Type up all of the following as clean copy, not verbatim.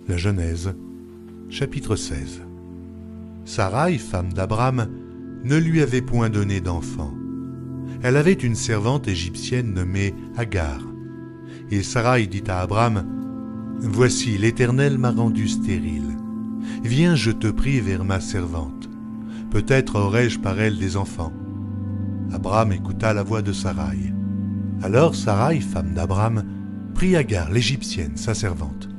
La Genèse, chapitre 16. Sarai, femme d'Abram, ne lui avait point donné d'enfant. Elle avait une servante égyptienne nommée Agar. Et Sarai dit à Abram, « Voici, l'Éternel m'a rendu stérile. Viens, je te prie, vers ma servante. Peut-être aurai-je par elle des enfants. » Abram écouta la voix de Sarai. Alors Sarai, femme d'Abram, prit Agar, l'Égyptienne, sa servante,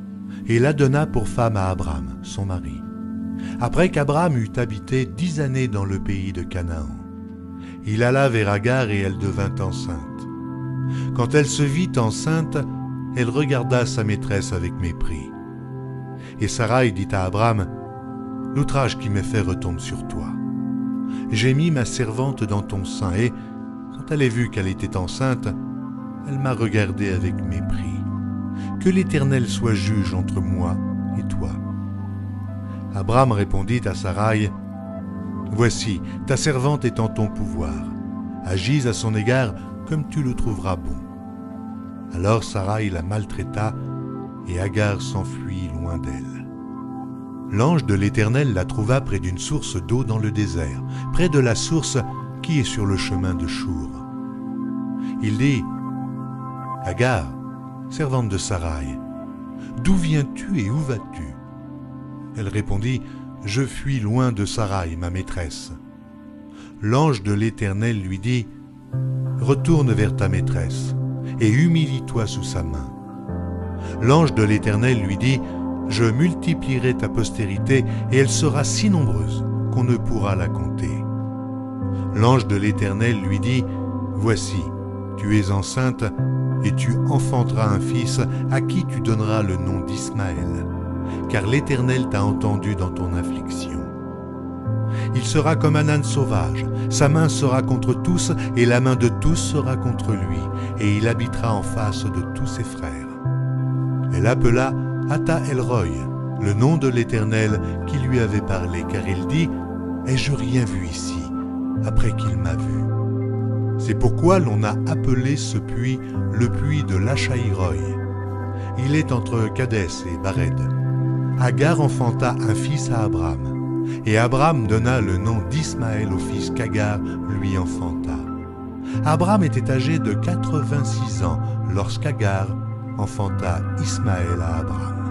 et la donna pour femme à Abram, son mari. Après qu'Abram eut habité 10 années dans le pays de Canaan, il alla vers Agar et elle devint enceinte. Quand elle se vit enceinte, elle regarda sa maîtresse avec mépris. Et Sarai dit à Abram, « L'outrage qui m'est fait retombe sur toi. J'ai mis ma servante dans ton sein et, quand elle a vu qu'elle était enceinte, elle m'a regardé avec mépris. Que l'Éternel soit juge entre moi et toi. » Abram répondit à Sarai, « Voici, ta servante est en ton pouvoir. Agis à son égard comme tu le trouveras bon. » Alors Sarai la maltraita et Agar s'enfuit loin d'elle. L'ange de l'Éternel la trouva près d'une source d'eau dans le désert, près de la source qui est sur le chemin de Chour. Il dit, « Agar, servante de Sarai, d'où viens-tu et où vas-tu » Elle répondit, « Je fuis loin de Sarai, ma maîtresse. » L'ange de l'Éternel lui dit, « Retourne vers ta maîtresse et humilie-toi sous sa main. » L'ange de l'Éternel lui dit, « Je multiplierai ta postérité et elle sera si nombreuse qu'on ne pourra la compter. » L'ange de l'Éternel lui dit, « Voici, tu es enceinte et tu enfanteras un fils à qui tu donneras le nom d'Ismaël, car l'Éternel t'a entendu dans ton affliction. Il sera comme un âne sauvage, sa main sera contre tous et la main de tous sera contre lui, et il habitera en face de tous ses frères. » Elle appela Ata El-Roy, le nom de l'Éternel qui lui avait parlé, car il dit, « Ai-je rien vu ici, après qu'il m'a vu ?» C'est pourquoi l'on a appelé ce puits le puits de Lachaïroï. Il est entre Kadès et Bared. Agar enfanta un fils à Abram, et Abram donna le nom d'Ismaël au fils qu'Agar lui enfanta. Abram était âgé de 86 ans lorsqu'Agar enfanta Ismaël à Abram.